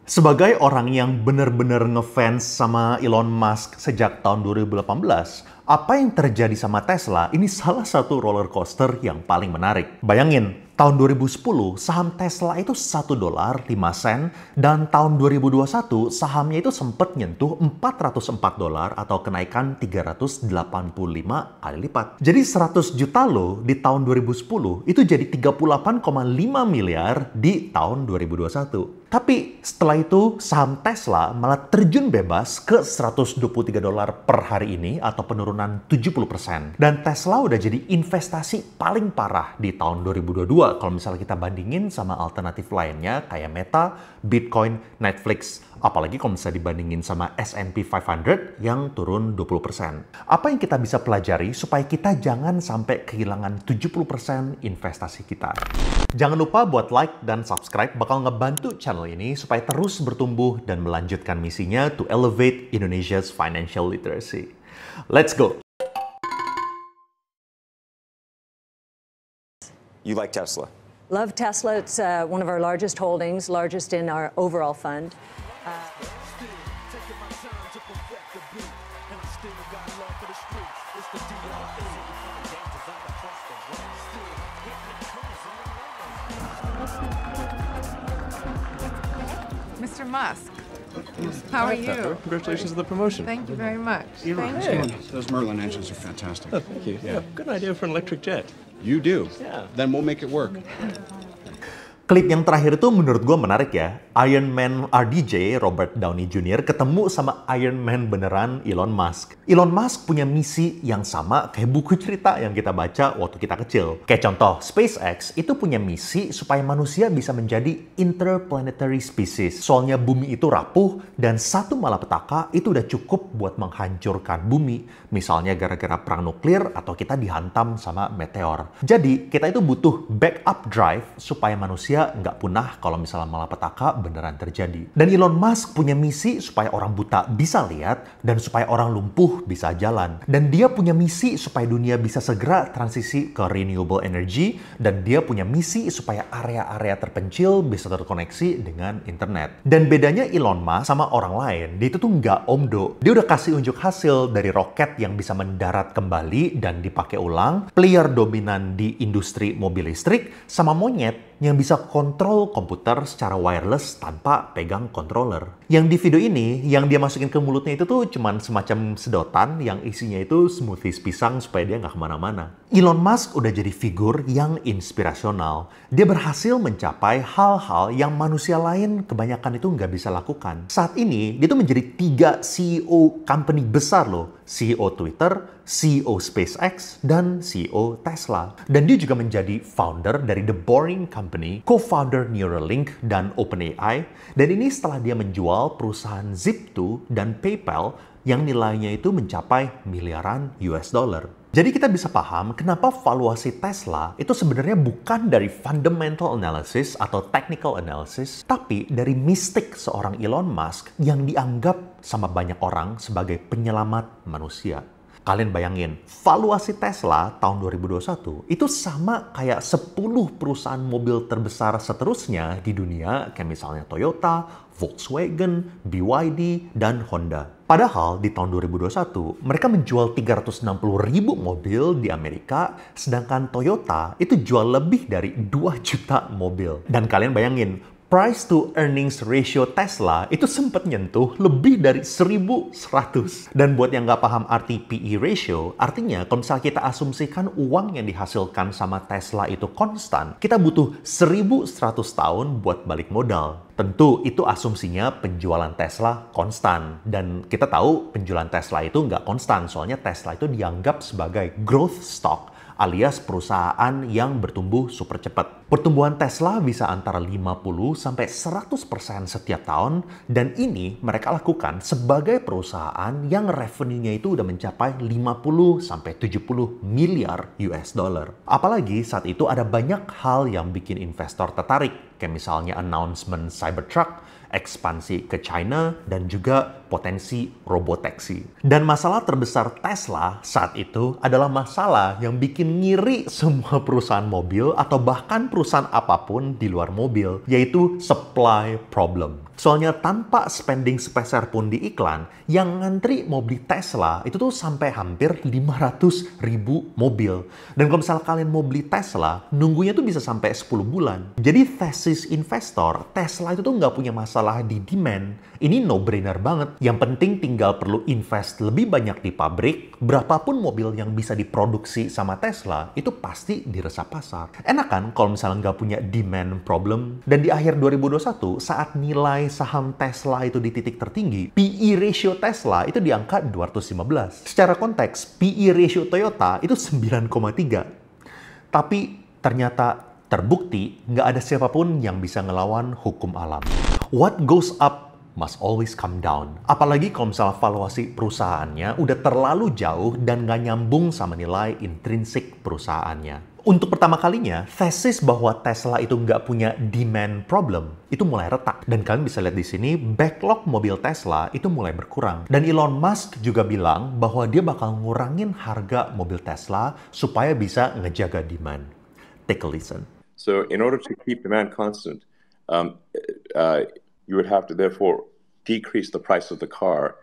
Sebagai orang yang benar-benar ngefans sama Elon Musk sejak tahun 2018, apa yang terjadi sama Tesla ini salah satu roller coaster yang paling menarik. Bayangin, tahun 2010 saham Tesla itu $1.05 dan tahun 2021 sahamnya itu sempat nyentuh $404 atau kenaikan 385 kali lipat. Jadi 100 juta loh di tahun 2010 itu jadi 38,5 miliar di tahun 2021. Tapi setelah itu saham Tesla malah terjun bebas ke $123 per hari ini atau penurunan 70%. Dan Tesla udah jadi investasi paling parah di tahun 2022 kalau misalnya kita bandingin sama alternatif lainnya kayak Meta, Bitcoin, Netflix. Apalagi kalau misalnya dibandingin sama S&P 500 yang turun 20%. Apa yang kita bisa pelajari supaya kita jangan sampai kehilangan 70% investasi kita? Jangan lupa buat like dan subscribe, bakal ngebantu channel ini supaya terus bertumbuh dan melanjutkan misinya to elevate Indonesia's financial literacy. Let's go! You like Tesla? Love Tesla. It's one of our largest holdings, largest in our overall fund. Mr. Musk, how are you? Congratulations on the promotion. Thank you very much. Thank Hey. you. Those Merlin engines are fantastic. Oh, thank you. Yeah, good idea for an electric jet. You do? Yeah. Then we'll make it work. Klip yang terakhir itu menurut gue menarik ya. Iron Man RDJ, Robert Downey Jr. ketemu sama Iron Man beneran Elon Musk. Elon Musk punya misi yang sama kayak buku cerita yang kita baca waktu kita kecil. Kayak contoh, SpaceX itu punya misi supaya manusia bisa menjadi interplanetary species. Soalnya bumi itu rapuh dan satu malapetaka itu udah cukup buat menghancurkan bumi. Misalnya gara-gara perang nuklir atau kita dihantam sama meteor. Jadi kita itu butuh backup drive supaya manusia nggak punah kalau misalnya malapetaka beneran terjadi. Dan Elon Musk punya misi supaya orang buta bisa lihat dan supaya orang lumpuh bisa jalan. Dan dia punya misi supaya dunia bisa segera transisi ke renewable energy dan dia punya misi supaya area-area terpencil bisa terkoneksi dengan internet. Dan bedanya Elon Musk sama orang lain, dia itu tuh nggak omdo. Dia udah kasih unjuk hasil dari roket yang bisa mendarat kembali dan dipakai ulang, player dominan di industri mobil listrik, sama monyet yang bisa kontrol komputer secara wireless tanpa pegang controller. Yang di video ini, yang dia masukin ke mulutnya itu tuh cuman semacam sedotan yang isinya itu smoothies pisang supaya dia nggak kemana-mana. Elon Musk udah jadi figur yang inspirasional. Dia berhasil mencapai hal-hal yang manusia lain kebanyakan itu nggak bisa lakukan. Saat ini, dia tuh menjadi 3 CEO company besar loh. CEO Twitter, CEO SpaceX, dan CEO Tesla. Dan dia juga menjadi founder dari The Boring Company, co-founder Neuralink, dan OpenAI. Dan ini setelah dia menjual perusahaan Zip2 dan PayPal yang nilainya itu mencapai miliaran US dollar. Jadi kita bisa paham kenapa valuasi Tesla itu sebenarnya bukan dari fundamental analysis atau technical analysis, tapi dari mistik seorang Elon Musk yang dianggap sama banyak orang sebagai penyelamat manusia. Kalian bayangin, valuasi Tesla tahun 2021 itu sama kayak 10 perusahaan mobil terbesar seterusnya di dunia, kayak misalnya Toyota, Volkswagen, BYD, dan Honda. Padahal di tahun 2021, mereka menjual 360.000 mobil di Amerika, sedangkan Toyota itu jual lebih dari 2 juta mobil. Dan kalian bayangin, price to earnings ratio Tesla itu sempat nyentuh lebih dari 1.100. Dan buat yang nggak paham arti PE ratio, artinya kalau misalnya kita asumsikan uang yang dihasilkan sama Tesla itu konstan, kita butuh 1.100 tahun buat balik modal. Tentu itu asumsinya penjualan Tesla konstan. Dan kita tahu penjualan Tesla itu nggak konstan, soalnya Tesla itu dianggap sebagai growth stock, alias perusahaan yang bertumbuh super cepat. Pertumbuhan Tesla bisa antara 50 sampai 100% setiap tahun, dan ini mereka lakukan sebagai perusahaan yang revenue-nya itu udah mencapai 50 sampai 70 miliar US dollar. Apalagi saat itu ada banyak hal yang bikin investor tertarik, kayak misalnya announcement Cybertruck, ekspansi ke China, dan juga potensi robotaxi. Dan masalah terbesar Tesla saat itu adalah masalah yang bikin ngiri semua perusahaan mobil atau bahkan perusahaan apapun di luar mobil, yaitu supply problem. Soalnya tanpa spending sepeser pun di iklan, yang ngantri mau beli Tesla itu tuh sampai hampir 500.000 mobil. Dan kalau misalnya kalian mau beli Tesla, nunggunya tuh bisa sampai 10 bulan. Jadi thesis investor, Tesla itu tuh nggak punya masalah di demand. Ini no-brainer banget. Yang penting tinggal perlu invest lebih banyak di pabrik, berapapun mobil yang bisa diproduksi sama Tesla, itu pasti diresap pasar. Enak kan kalau misalnya nggak punya demand problem? Dan di akhir 2021, saat nilai saham Tesla itu di titik tertinggi, PE ratio Tesla itu di angka 215. Secara konteks, PE ratio Toyota itu 9,3. Tapi ternyata terbukti nggak ada siapapun yang bisa ngelawan hukum alam. What goes up must always come down. Apalagi kalau misalnya valuasi perusahaannya udah terlalu jauh dan nggak nyambung sama nilai intrinsik perusahaannya. Untuk pertama kalinya, tesis bahwa Tesla itu nggak punya demand problem itu mulai retak. Dan kalian bisa lihat di sini, backlog mobil Tesla itu mulai berkurang. Dan Elon Musk juga bilang bahwa dia bakal ngurangin harga mobil Tesla supaya bisa ngejaga demand. Take a listen. So in order to keep demand constant, you would have to therefore decrease the price of the car.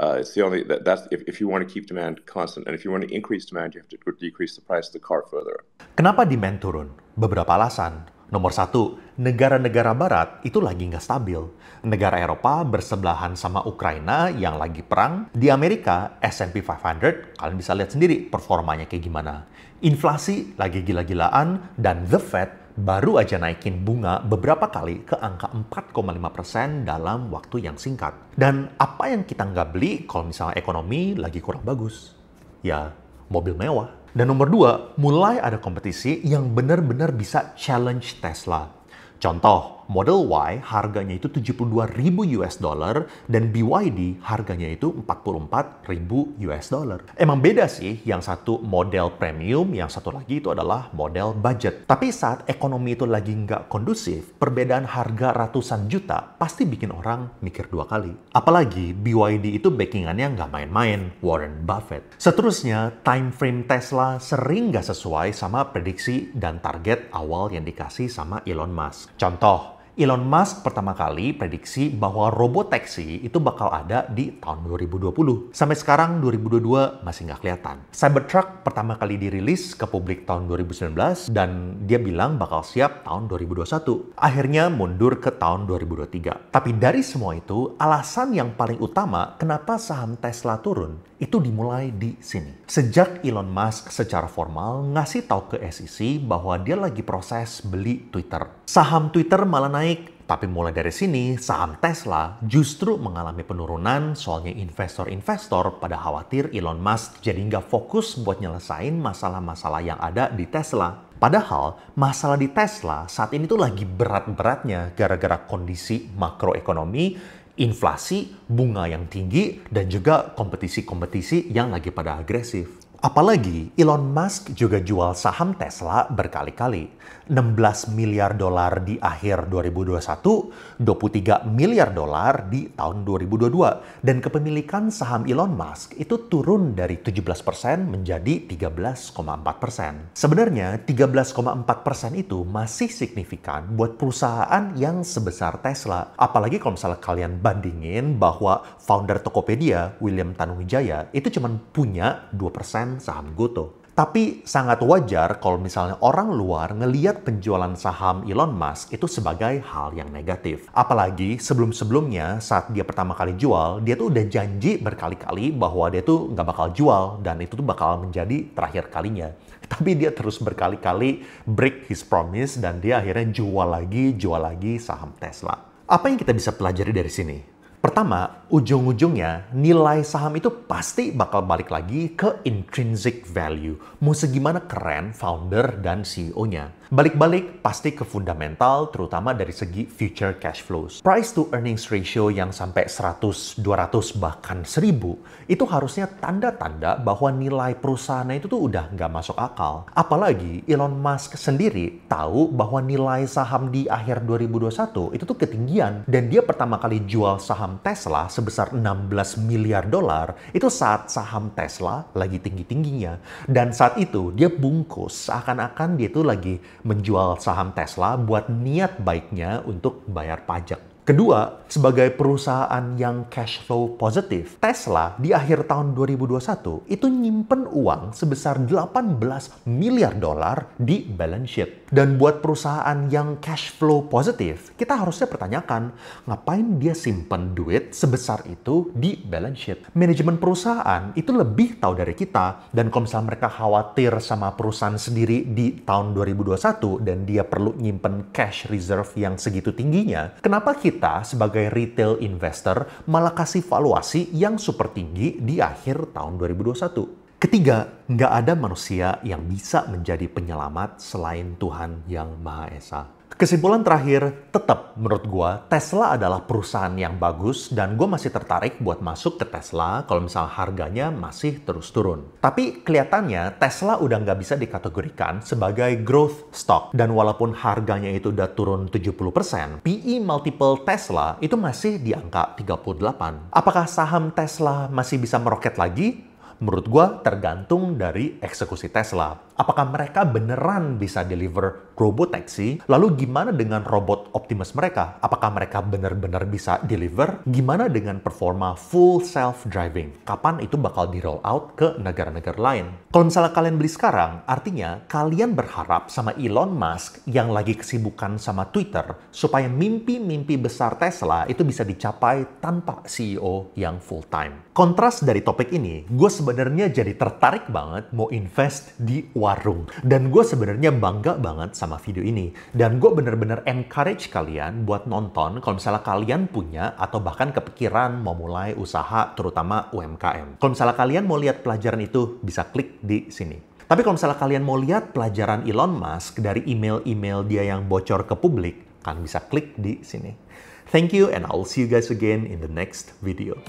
It's the only that's if you want to keep demand constant, and if you want to increase demand, you have to decrease the price of the car further. Kenapa demand turun? Beberapa alasan. Nomor satu, negara-negara barat itu lagi nggak stabil. Negara Eropa bersebelahan sama Ukraina yang lagi perang. Di Amerika, S&P 500, kalian bisa lihat sendiri performanya kayak gimana. Inflasi lagi gila-gilaan, dan The Fed baru aja naikin bunga beberapa kali ke angka 4,5% dalam waktu yang singkat. Dan apa yang kita nggak beli kalau misalnya ekonomi lagi kurang bagus? Ya, mobil mewah. Dan nomor dua, mulai ada kompetisi yang benar-benar bisa challenge Tesla. Contoh, Model Y harganya itu 72.000 US dollar dan BYD harganya itu 44.000 US dollar. Emang beda sih, yang satu model premium, yang satu lagi itu adalah model budget. Tapi saat ekonomi itu lagi nggak kondusif, perbedaan harga ratusan juta pasti bikin orang mikir dua kali. Apalagi BYD itu backingannya nggak main-main, Warren Buffett. Seterusnya, time frame Tesla sering nggak sesuai sama prediksi dan target awal yang dikasih sama Elon Musk. Contoh, Elon Musk pertama kali prediksi bahwa robotaxi itu bakal ada di tahun 2020. Sampai sekarang 2022 masih nggak kelihatan. Cybertruck pertama kali dirilis ke publik tahun 2019 dan dia bilang bakal siap tahun 2021. Akhirnya mundur ke tahun 2023. Tapi dari semua itu, alasan yang paling utama kenapa saham Tesla turun itu dimulai di sini. Sejak Elon Musk secara formal ngasih tahu ke SEC bahwa dia lagi proses beli Twitter. Saham Twitter malah naik, tapi mulai dari sini saham Tesla justru mengalami penurunan soalnya investor-investor pada khawatir Elon Musk jadi nggak fokus buat nyelesain masalah-masalah yang ada di Tesla. Padahal masalah di Tesla saat ini tuh lagi berat-beratnya gara-gara kondisi makroekonomi, inflasi, bunga yang tinggi, dan juga kompetisi-kompetisi yang lagi pada agresif. Apalagi Elon Musk juga jual saham Tesla berkali-kali. 16 miliar dolar di akhir 2021, 23 miliar dolar di tahun 2022. Dan kepemilikan saham Elon Musk itu turun dari 17% menjadi 13,4%. Sebenarnya 13,4% itu masih signifikan buat perusahaan yang sebesar Tesla. Apalagi kalau misalnya kalian bandingin bahwa founder Tokopedia, William Tanuwijaya, itu cuma punya 2% saham Goto. Tapi sangat wajar kalau misalnya orang luar ngelihat penjualan saham Elon Musk itu sebagai hal yang negatif. Apalagi sebelum-sebelumnya saat dia pertama kali jual, dia tuh udah janji berkali-kali bahwa dia tuh nggak bakal jual dan itu tuh bakal menjadi terakhir kalinya. Tapi dia terus berkali-kali break his promise dan dia akhirnya jual lagi saham Tesla. Apa yang kita bisa pelajari dari sini? Pertama, ujung-ujungnya nilai saham itu pasti bakal balik lagi ke intrinsic value. Mau segimana keren founder dan CEO-nya. Balik-balik pasti ke fundamental, terutama dari segi future cash flows. Price to earnings ratio yang sampai 100, 200, bahkan 1000, itu harusnya tanda-tanda bahwa nilai perusahaannya itu tuh udah nggak masuk akal. Apalagi Elon Musk sendiri tahu bahwa nilai saham di akhir 2021 itu tuh ketinggian. Dan dia pertama kali jual saham Tesla sebesar 16 miliar dolar itu saat saham Tesla lagi tinggi-tingginya. Dan saat itu dia bungkus seakan-akan dia itu lagi menjual saham Tesla buat niat baiknya untuk bayar pajak. Kedua, sebagai perusahaan yang cash flow positif, Tesla di akhir tahun 2021 itu nyimpen uang sebesar 18 miliar dolar di balance sheet. Dan buat perusahaan yang cash flow positif, kita harusnya pertanyakan, ngapain dia simpen duit sebesar itu di balance sheet? Manajemen perusahaan itu lebih tahu dari kita, dan kalau misalnya mereka khawatir sama perusahaan sendiri di tahun 2021 dan dia perlu nyimpen cash reserve yang segitu tingginya, kenapa kita sebagai retail investor malah kasih valuasi yang super tinggi di akhir tahun 2021? Ketiga, nggak ada manusia yang bisa menjadi penyelamat selain Tuhan yang Maha Esa. Kesimpulan terakhir, tetap menurut gue, Tesla adalah perusahaan yang bagus dan gue masih tertarik buat masuk ke Tesla kalau misalnya harganya masih terus turun. Tapi kelihatannya Tesla udah nggak bisa dikategorikan sebagai growth stock. Dan walaupun harganya itu udah turun 70%, PE multiple Tesla itu masih di angka 38. Apakah saham Tesla masih bisa meroket lagi? Menurut gue tergantung dari eksekusi Tesla. Apakah mereka beneran bisa deliver robotaxi? Lalu gimana dengan robot Optimus mereka? Apakah mereka benar-benar bisa deliver? Gimana dengan performa full self-driving? Kapan itu bakal di-roll out ke negara-negara lain? Kalau misalnya kalian beli sekarang, artinya kalian berharap sama Elon Musk yang lagi kesibukan sama Twitter supaya mimpi-mimpi besar Tesla itu bisa dicapai tanpa CEO yang full-time. Kontras dari topik ini, gue sebenarnya jadi tertarik banget mau invest di warung. Dan gue sebenarnya bangga banget sama video ini. Dan gue bener-bener encourage kalian buat nonton kalau misalnya kalian punya atau bahkan kepikiran mau mulai usaha terutama UMKM. Kalau misalnya kalian mau lihat pelajaran itu, bisa klik di sini. Tapi kalau misalnya kalian mau lihat pelajaran Elon Musk dari email-email dia yang bocor ke publik, kalian bisa klik di sini. Thank you and I'll see you guys again in the next video.